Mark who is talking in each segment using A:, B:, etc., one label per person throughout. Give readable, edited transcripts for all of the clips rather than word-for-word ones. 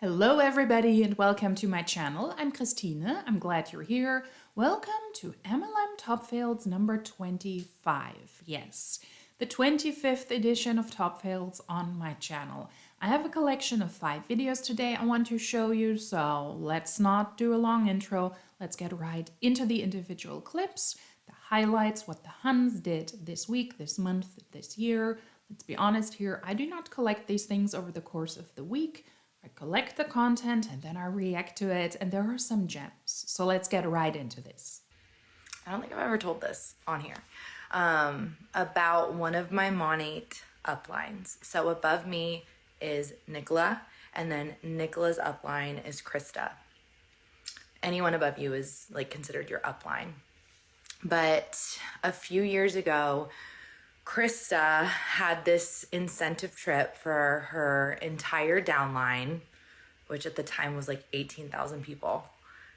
A: Hello everybody and welcome to my channel. I'm Christine. I'm glad you're here. Welcome to MLM Top Fails number 25. Yes, the 25th edition of Top Fails on my channel. I have a collection of 5 videos today I want to show you, so let's not do a long intro. Let's get right into the individual clips, the highlights, what the Huns did this week, this month, this year. Let's be honest here, I do not collect these things over the course of the week. I collect the content and then I react to it, and there are some gems. So let's get right into this.
B: I don't think I've ever told this on here about one of my Monat uplines. So above me is Nicola, and then Nicola's upline is Krista. Anyone above you is like considered your upline. But a few years ago, Krista had this incentive trip for her entire downline, which at the time was like 18,000 people.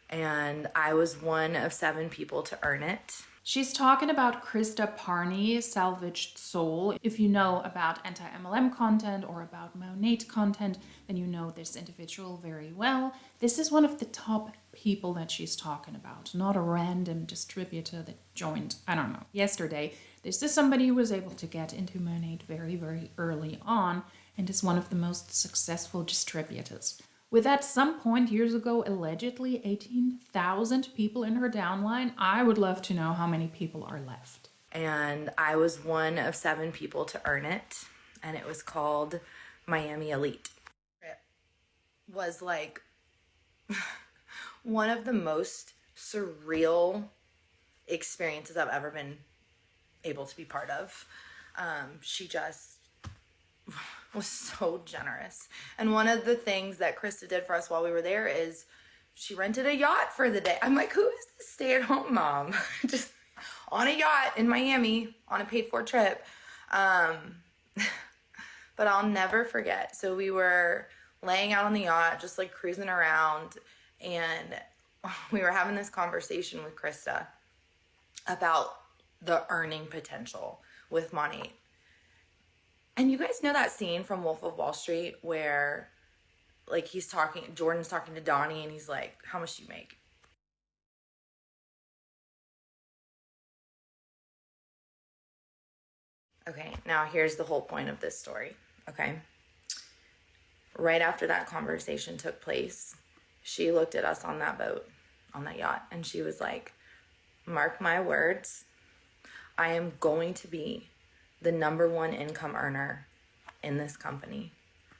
B: And I was one of 7 people to earn it.
A: She's talking about Krista Parney, Salvaged Soul. If you know about anti-MLM content or about Monat content, then you know this individual very well. This is one of the top people that she's talking about, not a random distributor that joined, I don't know, yesterday. This is somebody who was able to get into Monat very, very early on and is one of the most successful distributors. With at some point years ago, allegedly 18,000 people in her downline, I would love to know how many people are left.
B: And I was one of 7 people to earn it, and it was called Miami Elite. It was like one of the most surreal experiences I've ever been able to be part of. She just was so generous. And one of the things that Krista did for us while we were there is she rented a yacht for the day. I'm like, who is this stay-at-home mom? Just on a yacht in Miami on a paid-for trip. But I'll never forget. So we were laying out on the yacht, just like cruising around, and we were having this conversation with Krista about the earning potential with Monat. And you guys know that scene from Wolf of Wall Street where like Jordan's talking to Donnie and he's like, how much do you make? Okay, now here's the whole point of this story, okay? Right after that conversation took place, she looked at us on that boat, on that yacht, and she was like, mark my words, I am going to be the #1 income earner in this company.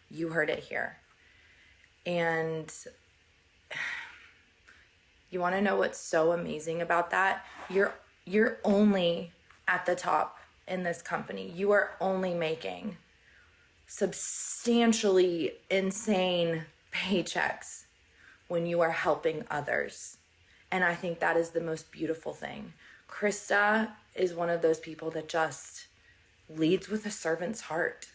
B: You heard it here. And you want to know what's so amazing about that? You're only at the top in this company. You are only making substantially insane paychecks when you are helping others. And I think that is the most beautiful thing. Krista is one of those people that just leads with a servant's heart.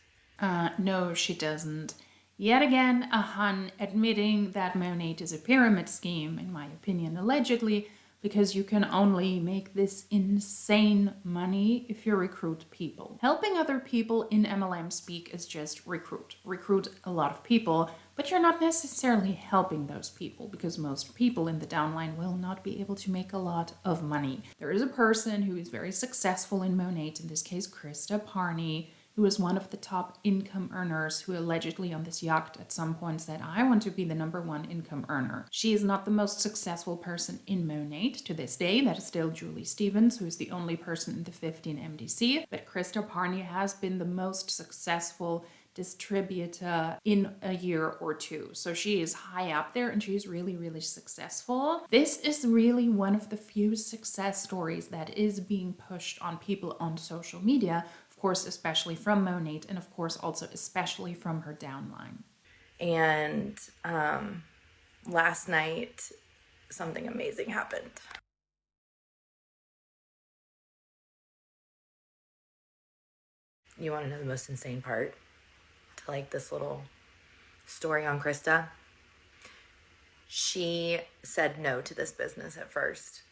A: No, she doesn't. Yet again, a Hun admitting that Monat is a pyramid scheme, in my opinion, allegedly, because you can only make this insane money if you recruit people. Helping other people in MLM speak is just recruit. Recruit a lot of people, but you're not necessarily helping those people because most people in the downline will not be able to make a lot of money. There is a person who is very successful in Monat, in this case Krista Parney, who is one of the top income earners, who allegedly on this yacht at some point said, I want to be the #1 income earner. She is not the most successful person in Monat to this day. That is still Julie Stevens, who is the only person in the 15 MDC. But Krista Parney has been the most successful distributor in a year or two. So she is high up there and she's really, really successful. This is really one of the few success stories that is being pushed on people on social media. Of course, especially from Monat, and of course also especially from her downline.
B: And last night, something amazing happened. You want to know the most insane part to like this little story on Krista? She said no to this business at first.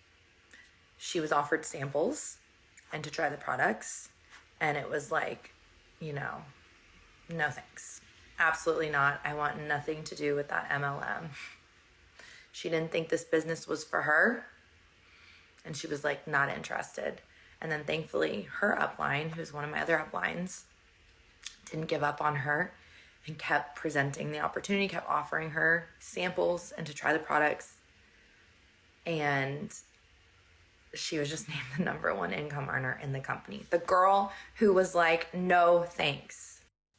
B: She was offered samples and to try the products. And it was like, you know, no thanks. Absolutely not. I want nothing to do with that MLM. She didn't think this business was for her, and she was like not interested. And then thankfully her upline, who's one of my other uplines, didn't give up on her and kept presenting the opportunity, kept offering her samples and to try the products. And she was just named the #1 income earner in the company. The girl who was like, no thanks.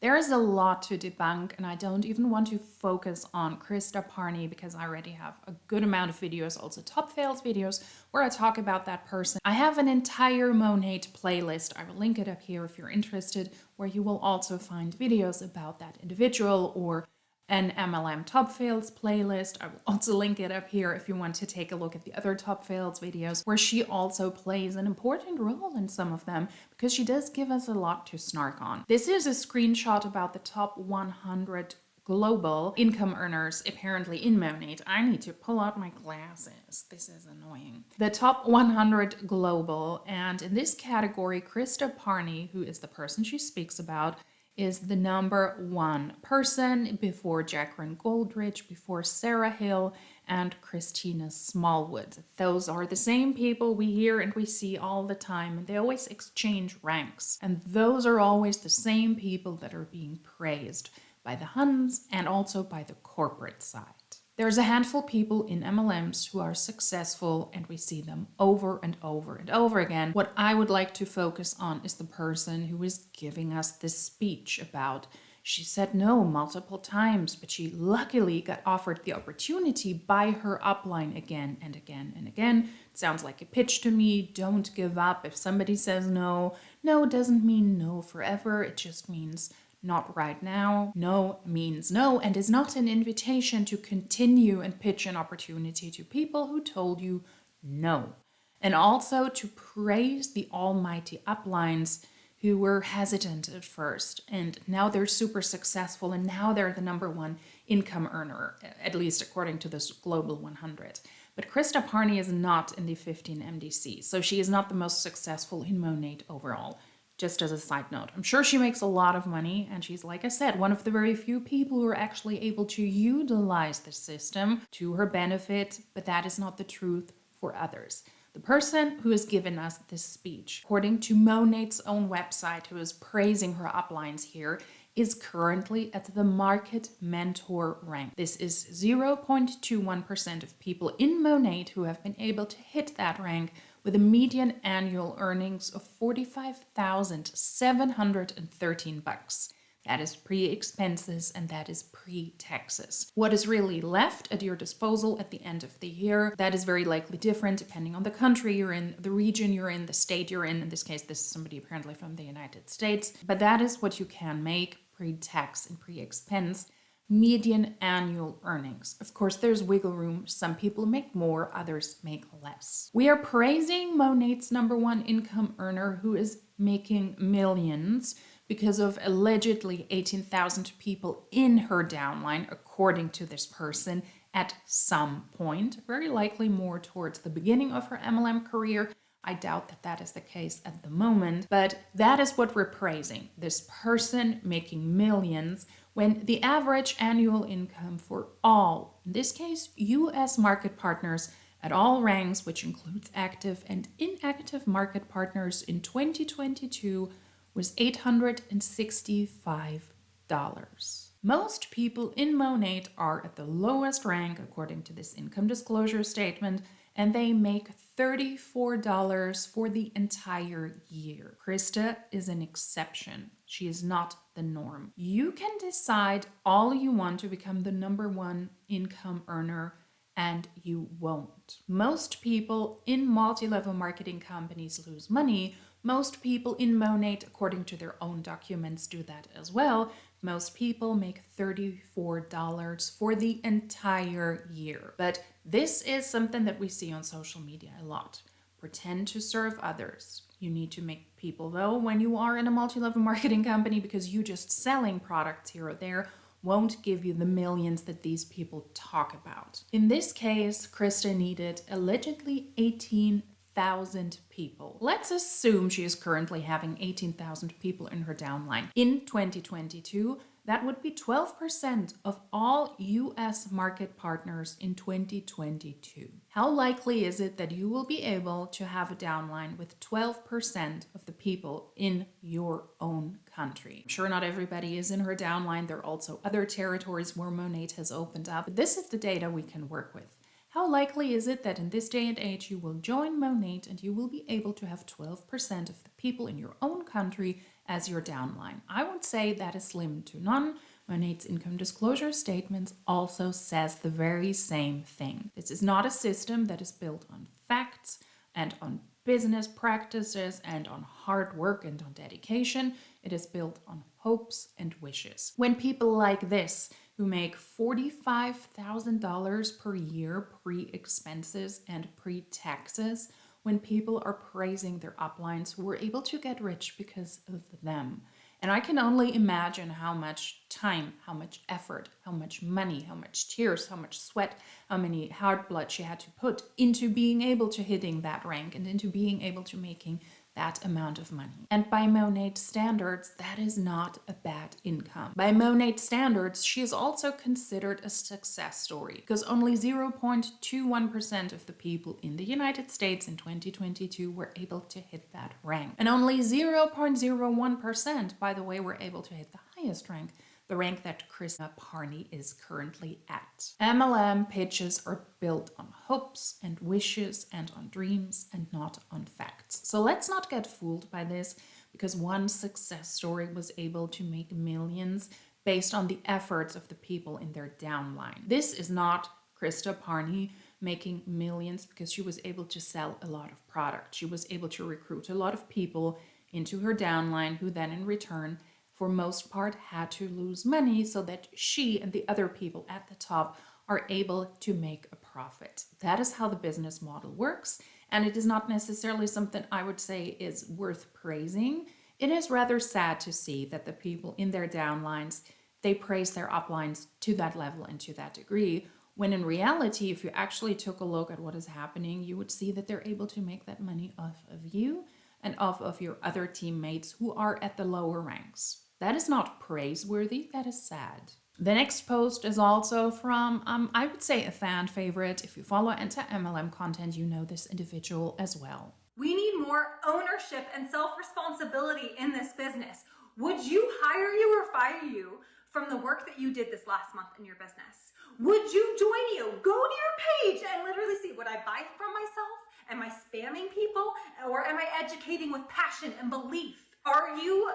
A: There is a lot to debunk, and I don't even want to focus on Krista Parney because I already have a good amount of videos, also top fails videos, where I talk about that person. I have an entire Monat playlist. I will link it up here if you're interested, where you will also find videos about that individual, or an MLM top fails playlist. I will also link it up here if you want to take a look at the other top fails videos, where she also plays an important role in some of them because she does give us a lot to snark on. This is a screenshot about the top 100 global income earners apparently in Monat. I need to pull out my glasses. This is annoying. The top 100 global, and in this category, Krista Parney, who is the person she speaks about, is the #1 person, before Jacqueline Goldrich, before Sarah Hill, and Christina Smallwood. Those are the same people we hear and we see all the time, and they always exchange ranks. And those are always the same people that are being praised by the Huns and also by the corporate side. There's a handful of people in MLMs who are successful, and we see them over and over and over again. What I would like to focus on is the person who is giving us this speech about she said no multiple times, but she luckily got offered the opportunity by her upline again and again and again. It sounds like a pitch to me. Don't give up. If somebody says no, no doesn't mean no forever. It just means not right now. No means no, and is not an invitation to continue and pitch an opportunity to people who told you no. And also to praise the almighty uplines who were hesitant at first, and now they're super successful, and now they're the #1 income earner, at least according to this Global 100. But Krista Parney is not in the 15 MDC, so she is not the most successful in Monat overall. Just as a side note, I'm sure she makes a lot of money, and she's, like I said, one of the very few people who are actually able to utilize the system to her benefit, but that is not the truth for others. The person who has given us this speech, according to Monat's own website, who is praising her uplines here, is currently at the market mentor rank. This is 0.21% of people in Monat who have been able to hit that rank, with a median annual earnings of $45,713. That is pre-expenses, and that is pre-taxes. What is really left at your disposal at the end of the year, that is very likely different depending on the country you're in, the region you're in, the state you're in. In this case, this is somebody apparently from the United States. But that is what you can make pre-tax and pre-expense. Median annual earnings. Of course, there's wiggle room. Some people make more, others make less. We are praising Monat's #1 income earner who is making millions because of allegedly 18,000 people in her downline, according to this person, at some point, very likely more towards the beginning of her MLM career. I doubt that that is the case at the moment, but that is what we're praising. This person making millions when the average annual income for all, in this case, US market partners at all ranks, which includes active and inactive market partners in 2022, was $865. Most people in Monat are at the lowest rank, according to this income disclosure statement, and they make $34 for the entire year. Krista is an exception. She is not the norm. You can decide all you want to become the #1 income earner, and you won't. Most people in multi-level marketing companies lose money. Most people in Monat, according to their own documents, do that as well. Most people make $34 for the entire year. But this is something that we see on social media a lot. Pretend to serve others. You need to make people, though, when you are in a multi-level marketing company, because you just selling products here or there won't give you the millions that these people talk about. In this case, Krista needed allegedly 18,000 people. Let's assume she is currently having 18,000 people in her downline. In 2022, That would be 12% of all US market partners in 2022. How likely is it that you will be able to have a downline with 12% of the people in your own country? I'm sure not everybody is in her downline. There are also other territories where Monat has opened up, but this is the data we can work with. How likely is it that in this day and age you will join Monat and you will be able to have 12% of the people in your own country as your downline? I would say that is slim to none. Monat's income disclosure statement also says the very same thing. This is not a system that is built on facts and on business practices and on hard work and on dedication. It is built on hopes and wishes. When people like this, who make $45,000 per year pre-expenses and pre-taxes, when people are praising their uplines who were able to get rich because of them. And I can only imagine how much time, how much effort, how much money, how much tears, how much sweat, how many hard blood she had to put into being able to hitting that rank and into being able to making that amount of money. And by Monat standards, that is not a bad income. By Monat standards, she is also considered a success story because only 0.21% of the people in the United States in 2022 were able to hit that rank. And only 0.01%, by the way, were able to hit the highest rank, the rank that Krista Parney is currently at. MLM pitches are built on hopes and wishes and on dreams and not on facts. So let's not get fooled by this because one success story was able to make millions based on the efforts of the people in their downline. This is not Krista Parney making millions because she was able to sell a lot of product. She was able to recruit a lot of people into her downline who then in return for most part had to lose money so that she and the other people at the top are able to make a profit. That is how the business model works, and it is not necessarily something I would say is worth praising. It is rather sad to see that the people in their downlines, they praise their uplines to that level and to that degree, when in reality, if you actually took a look at what is happening, you would see that they're able to make that money off of you and off of your other teammates who are at the lower ranks. That is not praiseworthy, that is sad. The next post is also from, I would say, a fan favorite. If you follow anti-MLM content, you know this individual as well.
C: We need more ownership and self-responsibility in this business. Would you hire you or fire you from the work that you did this last month in your business? Would you join you? Go to your page and literally see, would I buy from myself? Am I spamming people? Or am I educating with passion and belief? Are you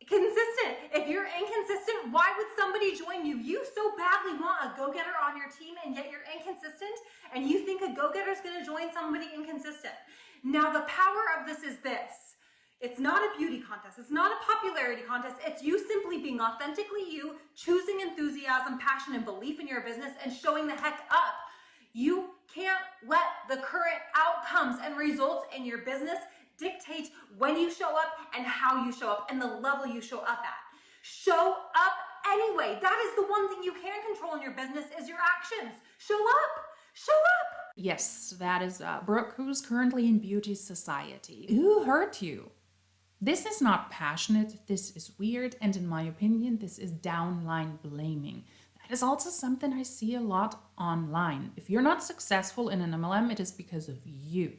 C: consistent? If you're inconsistent, why would somebody join you? You so badly want a go-getter on your team and yet you're inconsistent and you think a go-getter is going to join somebody inconsistent. Now the power of this is this. It's not a beauty contest. It's not a popularity contest. It's you simply being authentically you, choosing enthusiasm, passion, and belief in your business and showing the heck up. You can't let the current outcomes and results in your business dictate when you show up and how you show up and the level you show up at. Show up anyway. That is the one thing you can control in your business is your actions. Show up. Show up.
A: Yes, that is Brooke, who's currently in Beauty Society. Who hurt you? This is not passionate. This is weird. And in my opinion, this is downline blaming. That is also something I see a lot online. If you're not successful in an MLM, it is because of you.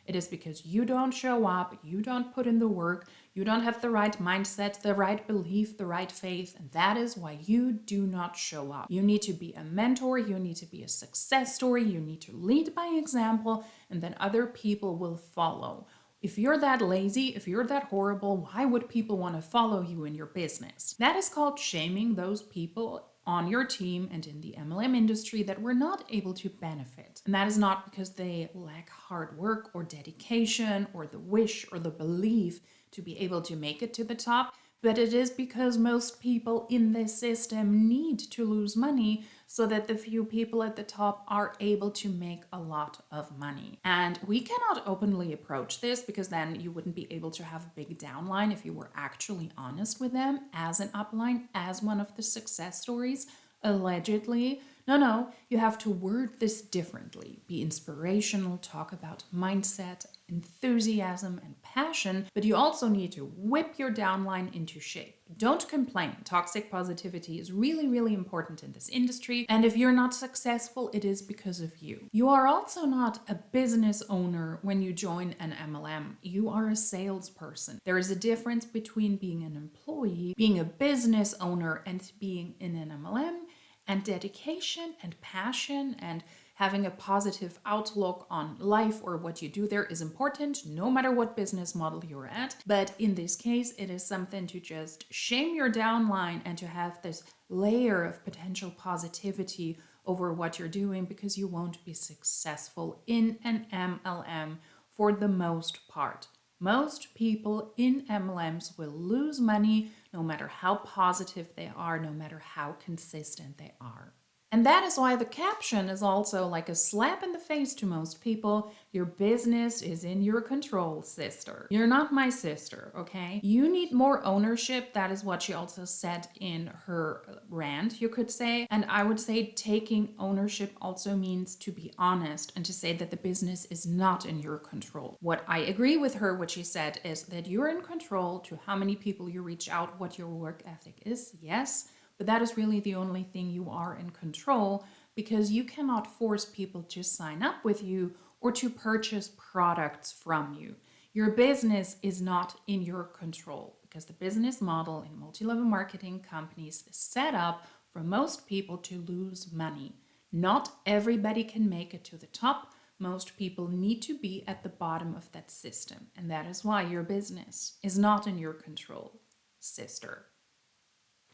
A: It is because you don't show up, you don't put in the work, you don't have the right mindset, the right belief, the right faith, and that is why you do not show up. You need to be a mentor, you need to be a success story, you need to lead by example, and then other people will follow. If you're that lazy, if you're that horrible, why would people want to follow you in your business? That is called shaming those people on your team and in the MLM industry that were not able to benefit. And that is not because they lack hard work or dedication or the wish or the belief to be able to make it to the top, but it is because most people in this system need to lose money so that the few people at the top are able to make a lot of money. And we cannot openly approach this because then you wouldn't be able to have a big downline if you were actually honest with them as an upline, as one of the success stories, allegedly. No, you have to word this differently. Be inspirational, talk about mindset, enthusiasm and passion, but you also need to whip your downline into shape. Don't complain. Toxic positivity is really, really important in this industry. And if you're not successful, it is because of you. You are also not a business owner when you join an MLM. You are a salesperson. There is a difference between being an employee, being a business owner, and being in an MLM. And dedication and passion and having a positive outlook on life or what you do there is important, no matter what business model you're at. But in this case, it is something to just shame your downline and to have this layer of potential positivity over what you're doing, because you won't be successful in an MLM for the most part. Most people in MLMs will lose money no matter how positive they are, no matter how consistent they are. And that is why the caption is also like a slap in the face to most people. Your business is in your control, sister. You're not my sister, okay? You need more ownership. That is what she also said in her rant, you could say. And I would say taking ownership also means to be honest and to say that the business is not in your control. What I agree with her, what she said, is that you're in control to how many people you reach out, what your work ethic is, yes. But that is really the only thing you are in control, because you cannot force people to sign up with you or to purchase products from you. Your business is not in your control, because the business model in multi-level marketing companies is set up for most people to lose money. Not everybody can make it to the top. Most people need to be at the bottom of that system. And that is why your business is not in your control, sister.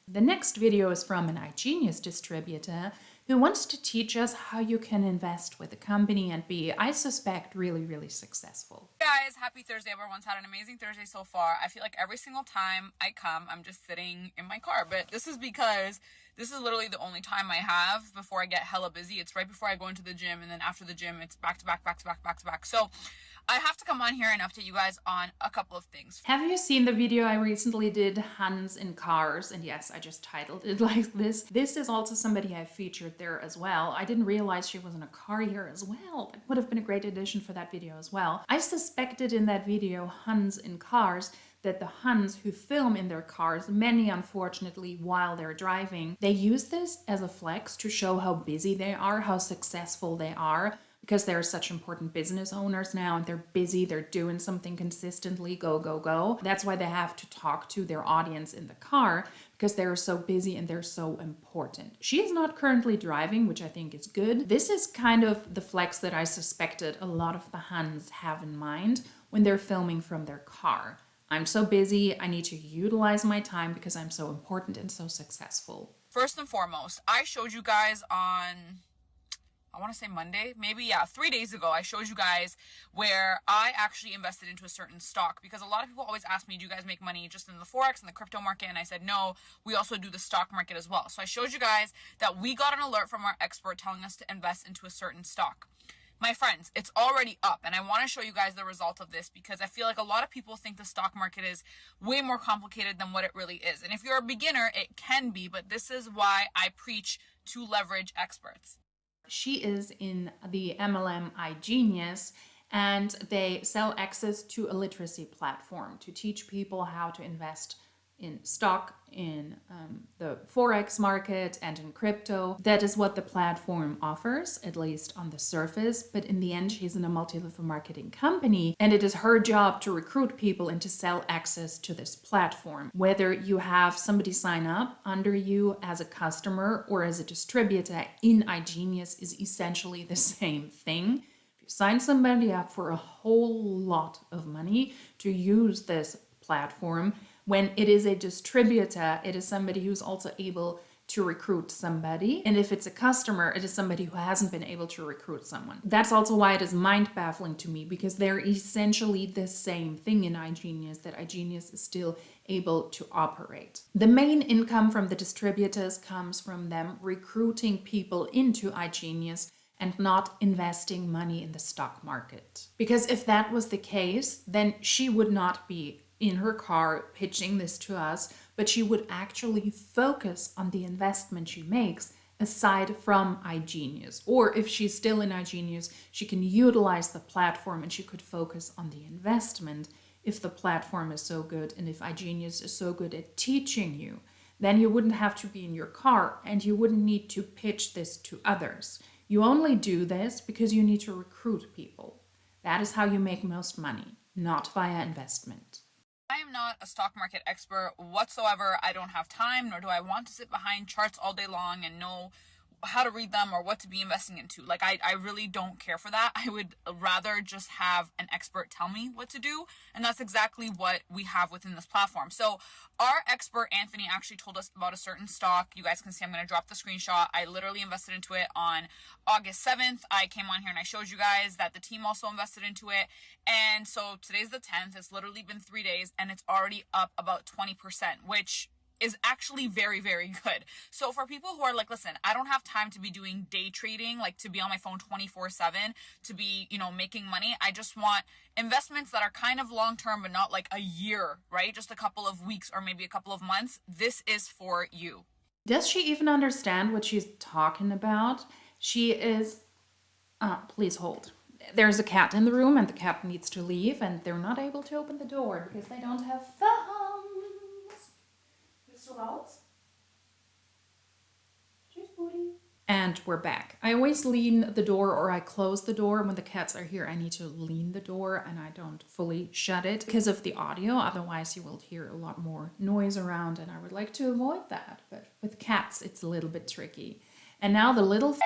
A: The next video is from an IGenius distributor who wants to teach us how you can invest with a company and be, I suspect, really, really successful.
D: Hey guys, happy Thursday. Everyone's had an amazing Thursday so far. I feel like every single time I come, I'm just sitting in my car. But this is because this is literally the only time I have before I get hella busy. It's right before I go into the gym, and then after the gym, it's back to back, back to back, back to back. So I have to come on here and update you guys on a couple of things.
A: Have you seen the video I recently did, Hans in Cars? And yes, I just titled it like this. This is also somebody I featured there as well. I didn't realize she was in a car here as well. It would have been a great addition for that video as well. I suspected in that video, Hans in Cars, that the Huns who film in their cars, many unfortunately while they're driving, they use this as a flex to show how busy they are, how successful they are, because they're such important business owners now and they're busy, they're doing something consistently, go, go, go. That's why they have to talk to their audience in the car, because they're so busy and they're so important. She is not currently driving, which I think is good. This is kind of the flex that I suspected a lot of the Huns have in mind when they're filming from their car. I'm so busy, I need to utilize my time because I'm so important and so successful.
D: First and foremost, I showed you guys on, I want to say Monday, maybe, yeah, 3 days ago, I showed you guys where I actually invested into a certain stock, because a lot of people always ask me, do you guys make money just in the Forex and the crypto market? And I said, no, we also do the stock market as well. So I showed you guys that we got an alert from our expert telling us to invest into a certain stock. My friends, it's already up, and I want to show you guys the result of this, because I feel like a lot of people think the stock market is way more complicated than what it really is. And if you're a beginner, it can be, but this is why I preach to leverage experts.
A: She is in the MLM IGenius, and they sell access to a literacy platform to teach people how to invest in stock, in the Forex market, and in crypto. That is what the platform offers, at least on the surface. But in the end, she's in a multi-level marketing company, and it is her job to recruit people and to sell access to this platform. Whether you have somebody sign up under you as a customer or as a distributor in IGenius is essentially the same thing. If you sign somebody up for a whole lot of money to use this platform, when it is a distributor, it is somebody who's also able to recruit somebody. And if it's a customer, it is somebody who hasn't been able to recruit someone. That's also why it is mind-baffling to me, because they're essentially the same thing in IGenius, that IGenius is still able to operate. The main income from the distributors comes from them recruiting people into IGenius and not investing money in the stock market. Because if that was the case, then she would not be in her car pitching this to us, but she would actually focus on the investment she makes aside from IGenius. Or if she's still in IGenius, she can utilize the platform and she could focus on the investment if the platform is so good and if IGenius is so good at teaching you. Then you wouldn't have to be in your car and you wouldn't need to pitch this to others. You only do this because you need to recruit people. That is how you make most money, not via investment.
D: I am not a stock market expert whatsoever. I don't have time, nor do I want to sit behind charts all day long and know how to read them or what to be investing into. Like, I really don't care for that. I would rather just have an expert tell me what to do. And that's exactly what we have within this platform. So our expert, Anthony, actually told us about a certain stock. You guys can see, I'm going to drop the screenshot. I literally invested into it on August 7th. I came on here and I showed you guys that the team also invested into it. And so today's the 10th. It's literally been 3 days and it's already up about 20%, which is actually very, very good. So for people who are like, listen, I don't have time to be doing day trading, like to be on my phone 24/7, to be, making money. I just want investments that are kind of long-term, but not like a year, right? Just a couple of weeks or maybe a couple of months. This is for you.
A: Does she even understand what she's talking about? She is, please hold. There's a cat in the room and the cat needs to leave and they're not able to open the door because they don't have thumbs. And we're back. I always lean the door or I close the door. When the cats are here, I need to lean the door and I don't fully shut it because of the audio. Otherwise, you will hear a lot more noise around and I would like to avoid that. But with cats, it's a little bit tricky. And now the little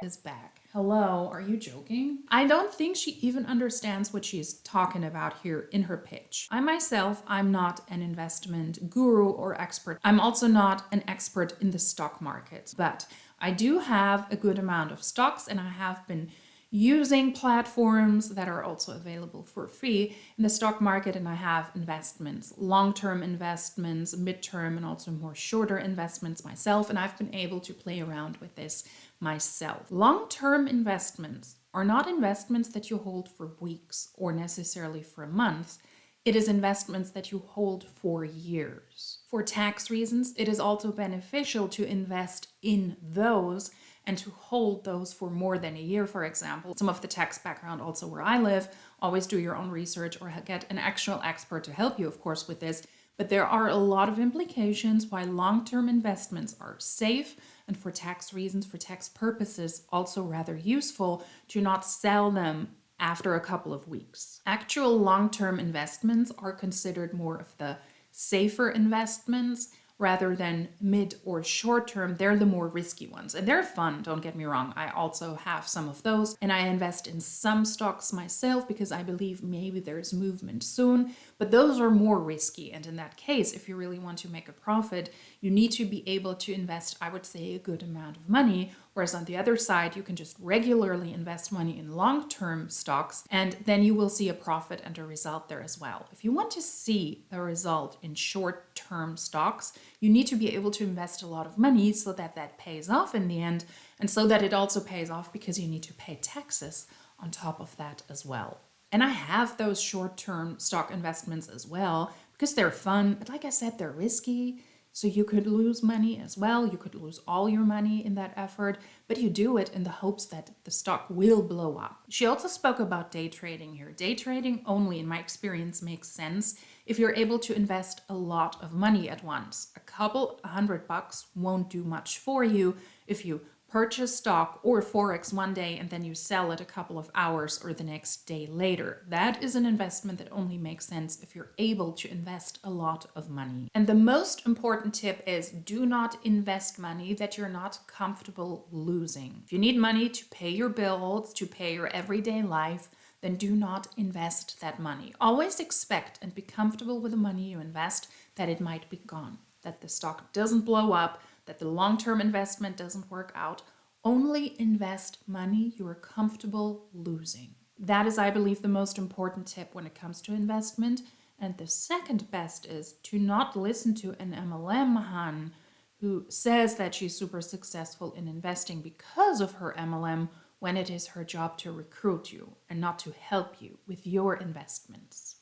A: is back. Hello, are you joking? I don't think she even understands what she's talking about here in her pitch. I myself, I'm not an investment guru or expert. I'm also not an expert in the stock market, but I do have a good amount of stocks and I have been using platforms that are also available for free in the stock market, and I have investments, long-term investments, midterm, and also more shorter investments myself, and I've been able to play around with this myself. Long-term investments are not investments that you hold for weeks or necessarily for months. It is investments that you hold for years. For tax reasons, it is also beneficial to invest in those and to hold those for more than a year, for example. Some of the tax background also where I live, always do your own research or get an actual expert to help you, of course, with this. But there are a lot of implications why long-term investments are safe and for tax reasons, for tax purposes, also rather useful to not sell them after a couple of weeks. Actual long-term investments are considered more of the safer investments rather than mid or short term. They're the more risky ones and they're fun, don't get me wrong. I also have some of those and I invest in some stocks myself because I believe maybe there's movement soon, but those are more risky. And in that case, if you really want to make a profit, you need to be able to invest, I would say, a good amount of money. Whereas on the other side, you can just regularly invest money in long-term stocks and then you will see a profit and a result there as well. If you want to see a result in short-term stocks, you need to be able to invest a lot of money so that that pays off in the end, and so that it also pays off because you need to pay taxes on top of that as well. And I have those short-term stock investments as well because they're fun, but like I said, they're risky. So you could lose money as well. You could lose all your money in that effort, but you do it in the hopes that the stock will blow up. She also spoke about day trading here. Day trading only, in my experience, makes sense if you're able to invest a lot of money at once. A couple $100 won't do much for you if you purchase stock or Forex one day and then you sell it a couple of hours or the next day later. That is an investment that only makes sense if you're able to invest a lot of money. And the most important tip is do not invest money that you're not comfortable losing. If you need money to pay your bills, to pay your everyday life, then do not invest that money. Always expect and be comfortable with the money you invest that it might be gone, that the stock doesn't blow up, that the long-term investment doesn't work out. Only invest money you are comfortable losing. That is, I believe, the most important tip when it comes to investment. And the second best is to not listen to an MLM hun who says that she's super successful in investing because of her MLM when it is her job to recruit you and not to help you with your investments.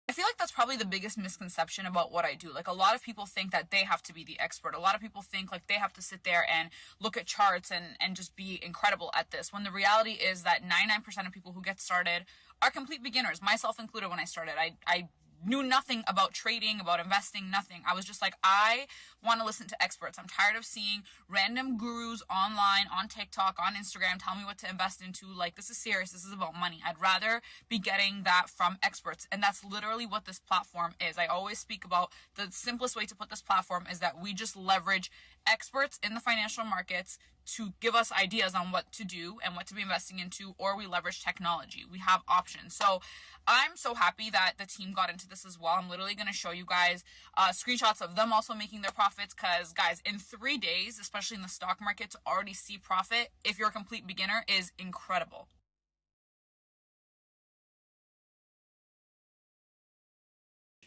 D: I feel like that's probably the biggest misconception about what I do. Like, a lot of people think that they have to be the expert. A lot of people think like they have to sit there and look at charts and just be incredible at this, when the reality is that 99% of people who get started are complete beginners, myself included. When I started, I knew nothing about trading, about investing, nothing. I was just like, I want to listen to experts. I'm tired of seeing random gurus online, on TikTok, on Instagram, tell me what to invest into. Like, this is serious. This is about money. I'd rather be getting that from experts. And that's literally what this platform is. I always speak about the simplest way to put this platform is that we just leverage experts in the financial markets to give us ideas on what to do and what to be investing into, or we leverage technology. We have options. So I'm so happy that the team got into this as well. I'm literally going to show you guys screenshots of them also making their profits, because guys, in 3 days, especially in the stock market, to already see profit if you're a complete beginner is incredible.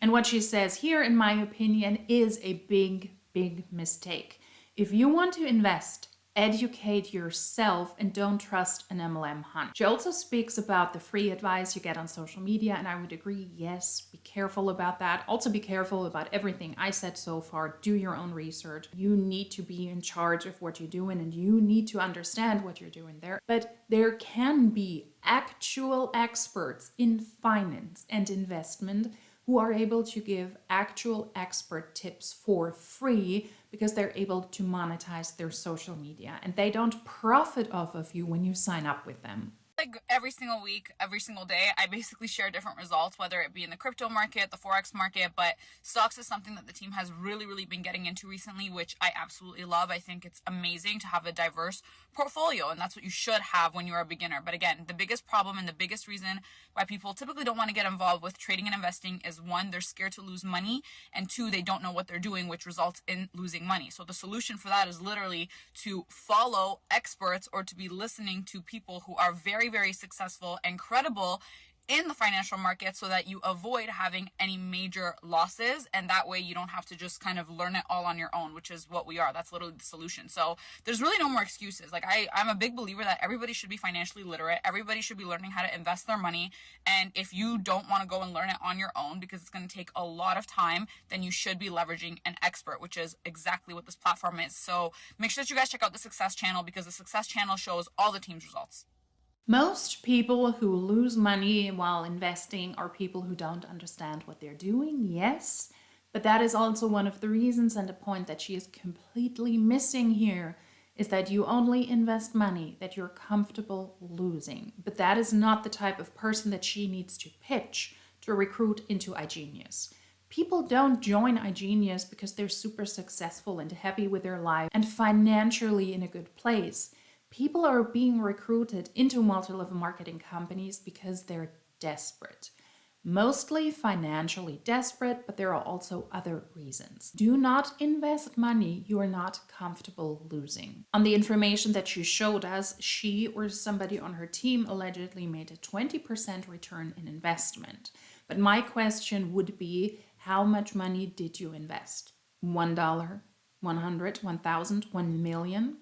A: And what she says here, in my opinion, is a big, big mistake. If you want to invest, educate yourself and don't trust an MLM hunt. She also speaks about the free advice you get on social media, and I would agree, yes, be careful about that. Also be careful about everything I said so far. Do your own research. You need to be in charge of what you're doing, and you need to understand what you're doing there. But there can be actual experts in finance and investment who are able to give actual expert tips for free, because they're able to monetize their social media, and they don't profit off of you when you sign up with them.
D: Like every single week, every single day, I basically share different results, whether it be in the crypto market, the Forex market, but stocks is something that the team has really been getting into recently, which I absolutely love. I think it's amazing to have a diverse portfolio, and that's what you should have when you're a beginner. But again, the biggest problem and the biggest reason why people typically don't want to get involved with trading and investing is, one, they're scared to lose money, and two, they don't know what they're doing, which results in losing money. So the solution for that is literally to follow experts, or to be listening to people who are very successful and credible in the financial market, so that you avoid having any major losses, and that way you don't have to just kind of learn it all on your own, which is what we are. That's literally the solution. So there's really no more excuses. Like, I'm a big believer that everybody should be financially literate. Everybody should be learning how to invest their money, and if you don't want to go and learn it on your own because it's going to take a lot of time, then you should be leveraging an expert, which is exactly what this platform is. So make sure that you guys check out the Success Channel, because the Success Channel shows all the team's results.
A: Most people who lose money while investing are people who don't understand what they're doing, yes, but that is also one of the reasons, and a point that she is completely missing here, is that you only invest money that you're comfortable losing. But that is not the type of person that she needs to pitch to recruit into IGenius. People don't join IGenius because they're super successful and happy with their life and financially in a good place. People are being recruited into multi-level marketing companies because they're desperate. Mostly financially desperate, but there are also other reasons. Do not invest money you are not comfortable losing. On the information that she showed us, she or somebody on her team allegedly made a 20% return in investment. But my question would be, how much money did you invest? $1, 100, 1,000, 1 million?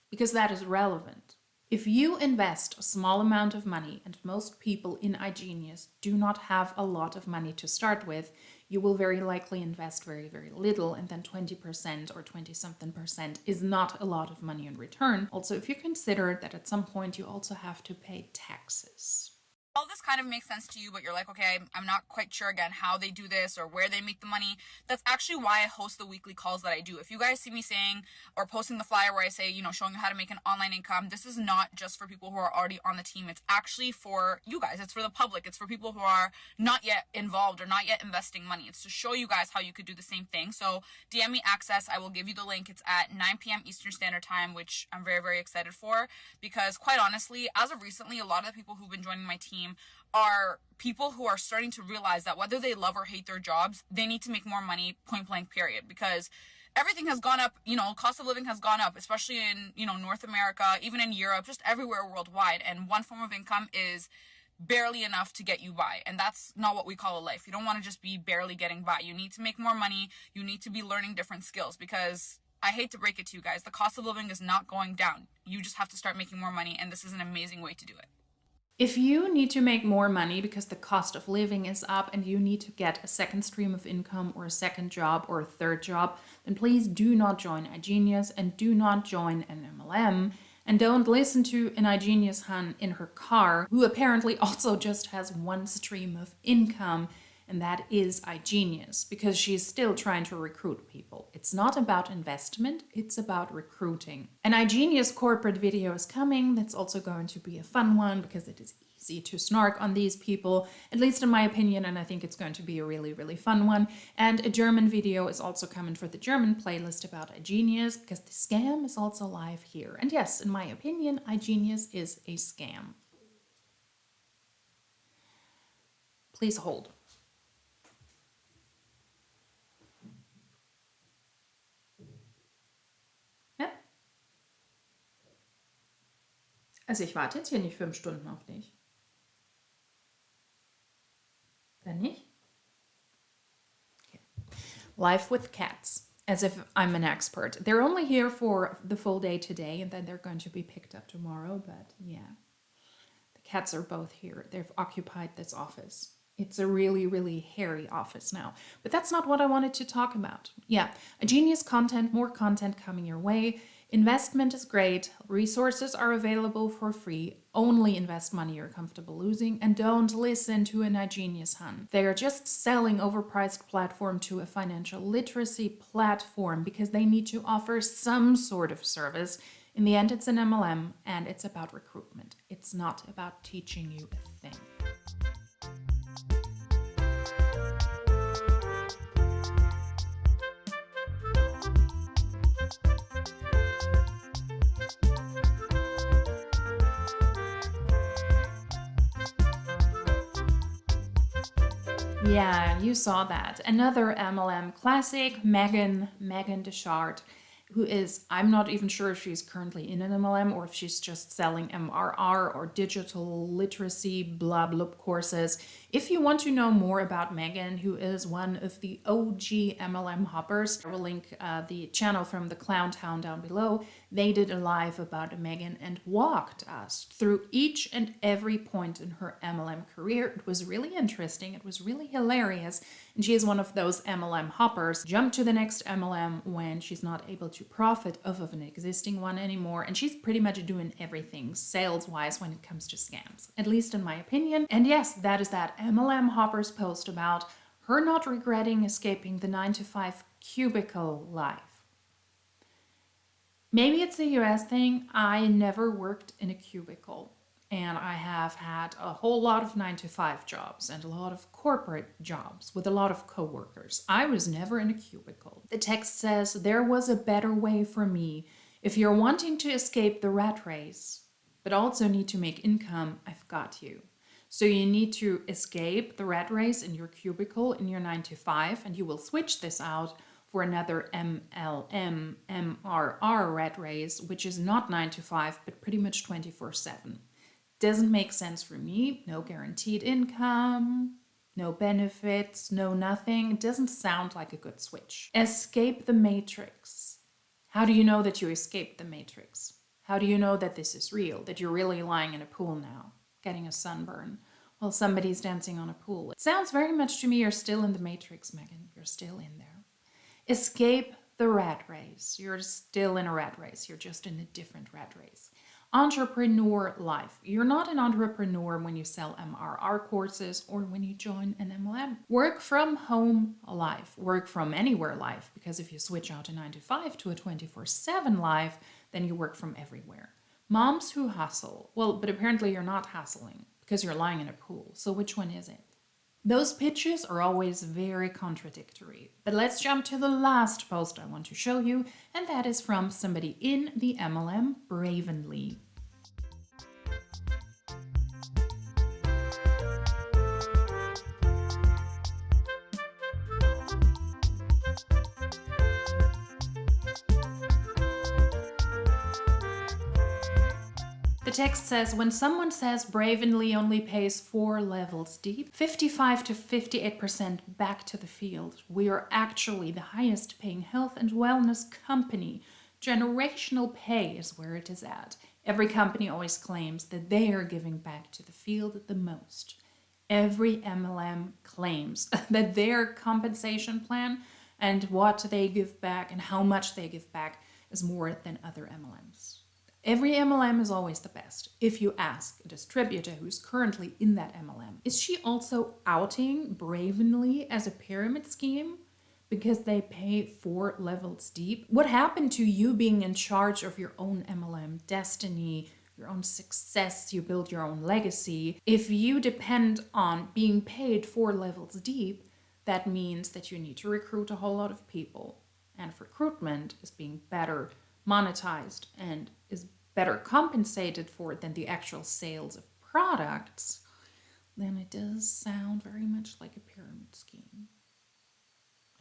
A: Because that is relevant. If you invest a small amount of money, and most people in IGenius do not have a lot of money to start with, you will very likely invest very little, and then 20% or 20-something% is not a lot of money in return. Also, if you consider that at some point you also have to pay taxes.
D: All this kind of makes sense to you, but you're like, okay, I'm not quite sure again how they do this or where they make the money. That's actually why I host the weekly calls that I do. If you guys see me saying or posting the flyer where I say, showing you how to make an online income, this is not just for people who are already on the team. It's actually for you guys. It's for the public. It's for people who are not yet involved or not yet investing money. It's to show you guys how you could do the same thing. So DM me access. I will give you the link. It's at 9 p.m. Eastern Standard Time, which I'm very excited for, because quite honestly, as of recently, a lot of the people who've been joining my team are people who are starting to realize that whether they love or hate their jobs, they need to make more money, point blank, period. Because everything has gone up, cost of living has gone up, especially in, North America, even in Europe, just everywhere worldwide. And one form of income is barely enough to get you by. And that's not what we call a life. You don't want to just be barely getting by. You need to make more money. You need to be learning different skills, because I hate to break it to you guys, the cost of living is not going down. You just have to start making more money, and this is an amazing way to do it.
A: If you need to make more money because the cost of living is up and you need to get a second stream of income or a second job or a third job, then please do not join IGenius and do not join an MLM. And don't listen to an IGenius hun in her car who apparently also just has one stream of income, and that is IGenius, because she's still trying to recruit people. It's not about investment, it's about recruiting. An IGenius corporate video is coming. That's also going to be a fun one because it is easy to snark on these people, at least in my opinion, and I think it's going to be a really, really fun one. And a German video is also coming for the German playlist about IGenius, because the scam is also live here. And yes, in my opinion, IGenius is a scam. Please hold. Also ich warte jetzt hier nicht 5 Stunden auf dich. Dann nicht? Okay. Life with cats. As if I'm an expert. They're only here for the full day today and then they're going to be picked up tomorrow. But yeah, the cats are both here. They've occupied this office. It's a really, really hairy office now. But that's not what I wanted to talk about. Yeah, IGenius content, more content coming your way. Investment is great. Resources are available for free. Only invest money you're comfortable losing. And don't listen to an IGenius hun. They are just selling overpriced platform to a financial literacy platform because they need to offer some sort of service. In the end, it's an MLM and it's about recruitment. It's not about teaching you a thing. Yeah, you saw that. Another MLM classic, Megan Deschart, who is, I'm not even sure if she's currently in an MLM or if she's just selling MRR or digital literacy blah blah courses. If you want to know more about Megan, who is one of the OG MLM hoppers, I will link the channel from the Clown Town down below. They did a live about Megan and walked us through each and every point in her MLM career. It was really interesting. It was really hilarious. And she is one of those MLM hoppers. Jump to the next MLM when she's not able to profit off of an existing one anymore. And she's pretty much doing everything sales-wise when it comes to scams, at least in my opinion. And yes, that is that MLM hoppers post about her not regretting escaping the 9-to-5 cubicle life. Maybe it's a US thing. I never worked in a cubicle. And I have had a whole lot of 9-to-5 jobs and a lot of corporate jobs with a lot of coworkers. I was never in a cubicle. The text says, there was a better way for me. If you're wanting to escape the rat race, but also need to make income, I've got you. So you need to escape the rat race in your cubicle in your 9-to-5, and you will switch this out for another MLM, MRR rat race, which is not 9-to-5, but pretty much 24/7. Doesn't make sense for me. No guaranteed income, no benefits, no nothing. It doesn't sound like a good switch. Escape the matrix. How do you know that you escaped the matrix? How do you know that this is real, that you're really lying in a pool now, getting a sunburn while somebody's dancing on a pool? It sounds very much to me you're still in the matrix, Megan. You're still in there. Escape the rat race. You're still in a rat race. You're just in a different rat race. Entrepreneur life. You're not an entrepreneur when you sell MRR courses or when you join an MLM. Work from home life. Work from anywhere life. Because if you switch out a 9-to-5 to a 24/7 life, then you work from everywhere. Moms who hustle. Well, but apparently you're not hustling because you're lying in a pool. So which one is it? Those pitches are always very contradictory. But let's jump to the last post I want to show you, and that is from somebody in the MLM, Bravenly. The text says, when someone says Bravenly only pays 4 levels deep, 55 to 58% back to the field, we are actually the highest paying health and wellness company. Generational pay is where it is at. Every company always claims that they are giving back to the field the most. Every MLM claims that their compensation plan and what they give back and how much they give back is more than other MLMs. Every MLM is always the best. If you ask a distributor who's currently in that MLM, is she also outing Bravenly as a pyramid scheme because they pay 4 levels deep? What happened to you being in charge of your own MLM destiny, your own success, you build your own legacy? If you depend on being paid 4 levels deep, that means that you need to recruit a whole lot of people. And if recruitment is being better monetized and is better compensated for than the actual sales of products, then it does sound very much like a pyramid scheme.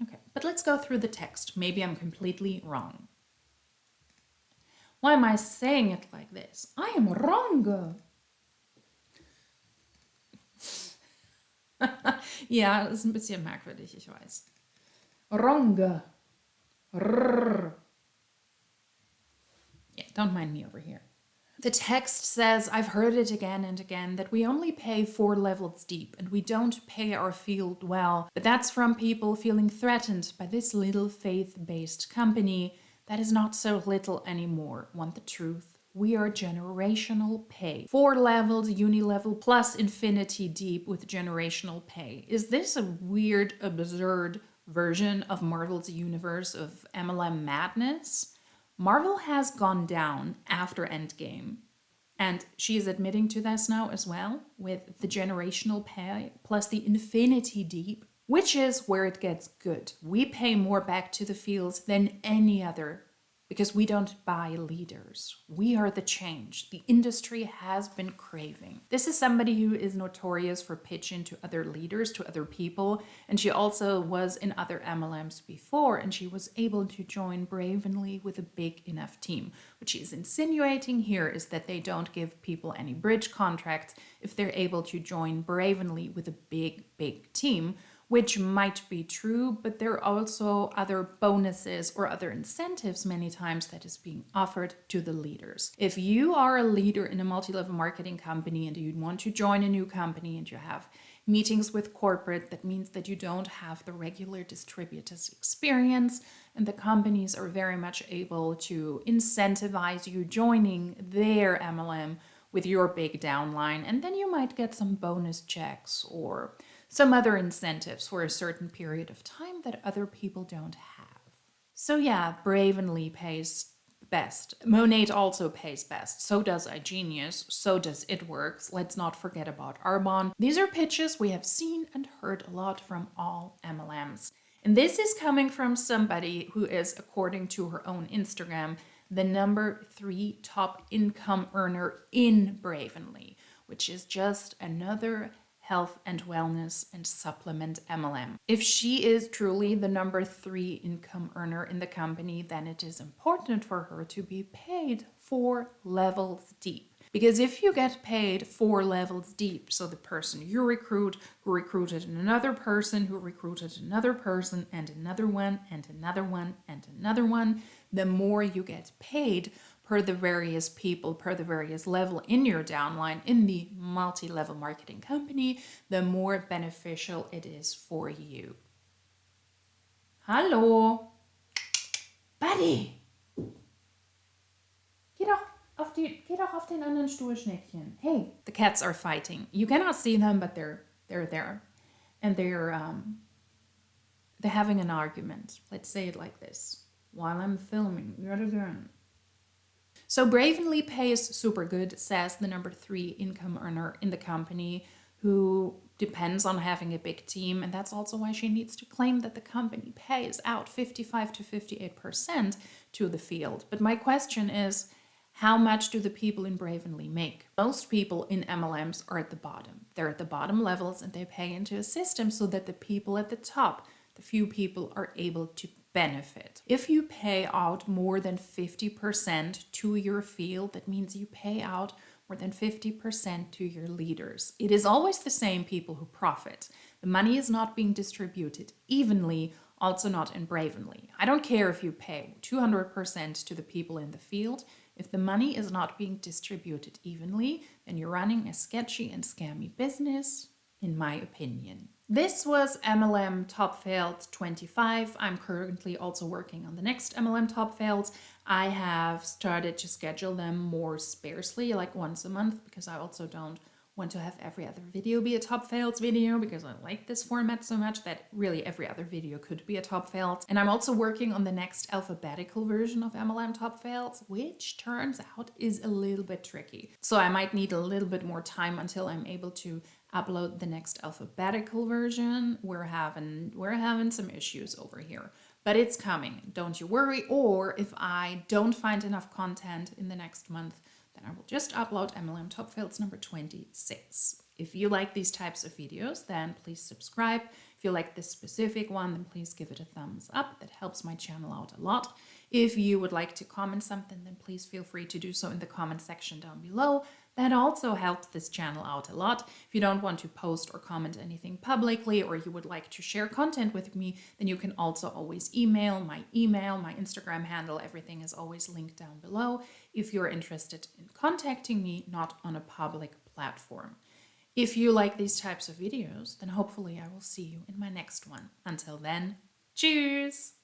A: Okay, but let's go through the text. Maybe I'm completely wrong. Why am I saying it like this? I am wrong. Ja, ist ein bisschen merkwürdig, ich weiß. Wrong. Rrr. Yeah, don't mind me over here. The text says, I've heard it again and again, that we only pay 4 levels deep and we don't pay our field well. But that's from people feeling threatened by this little faith-based company that is not so little anymore. Want the truth? We are generational pay. 4 levels, uni-level, plus infinity deep with generational pay. Is this a weird, absurd version of Marvel's universe of MLM madness? Marvel has gone down after Endgame, and she is admitting to this now as well, with the generational pay plus the infinity deep, which is where it gets good. We pay more back to the fields than any other because we don't buy leaders. We are the change the industry has been craving. This is somebody who is notorious for pitching to other leaders, to other people, and she also was in other MLMs before, and she was able to join Bravenly with a big enough team. What she's insinuating here is that they don't give people any bridge contracts if they're able to join Bravenly with a big team, which might be true, but there are also other bonuses or other incentives many times that is being offered to the leaders. If you are a leader in a multi-level marketing company and you want to join a new company and you have meetings with corporate, that means that you don't have the regular distributors experience, and the companies are very much able to incentivize you joining their MLM with your big downline, and then you might get some bonus checks or some other incentives for a certain period of time that other people don't have. So yeah, Bravenly pays best. Monat also pays best. So does IGenius. So does It Works. Let's not forget about Arbonne. These are pitches we have seen and heard a lot from all MLMs. And this is coming from somebody who is, according to her own Instagram, the number 3 top income earner in Bravenly, which is just another health and wellness and supplement MLM. If she is truly the number 3 income earner in the company, then it is important for her to be paid 4 levels deep. Because if you get paid 4 levels deep, so the person you recruit, who recruited another person, who recruited another person, and another one, and another one, and another one, the more you get paid per the various people, per the various level in your downline, in the multi-level marketing company, the more beneficial it is for you. Hallo? Buddy! Geh doch auf den anderen Stuhl, Schneckchen. Hey, the cats are fighting. You cannot see them, but they're there. And they're having an argument. Let's say it like this. While I'm filming, yet again. So Bravenly pays super good, says the number 3 income earner in the company, who depends on having a big team. And that's also why she needs to claim that the company pays out 55 to 58% to the field. But my question is, how much do the people in Bravenly make? Most people in MLMs are at the bottom. They're at the bottom levels and they pay into a system so that the people at the top, the few people, are able to benefit. If you pay out more than 50% to your field, that means you pay out more than 50% to your leaders. It is always the same people who profit. The money is not being distributed evenly, also not in Bravenly. I don't care if you pay 200% to the people in the field. If the money is not being distributed evenly, then you're running a sketchy and scammy business, in my opinion. This was MLM Top Fails 25. I'm currently also working on the next MLM Top Fails. I have started to schedule them more sparsely, like once a month, because I also don't want to have every other video be a top fails video, because I like this format so much that really every other video could be a top fails. And I'm also working on the next alphabetical version of MLM top fails, which turns out is a little bit tricky. So I might need a little bit more time until I'm able to upload the next alphabetical version. We're having some issues over here, but it's coming, don't you worry. Or if I don't find enough content in the next month, then I will just upload MLM Top Fails number 26. If you like these types of videos, then please subscribe. If you like this specific one, then please give it a thumbs up. That helps my channel out a lot. If you would like to comment something, then please feel free to do so in the comment section down below. That also helps this channel out a lot. If you don't want to post or comment anything publicly, or you would like to share content with me, then you can also always email. My Instagram handle, everything is always linked down below if you're interested in contacting me, not on a public platform. If you like these types of videos, then hopefully I will see you in my next one. Until then, cheers!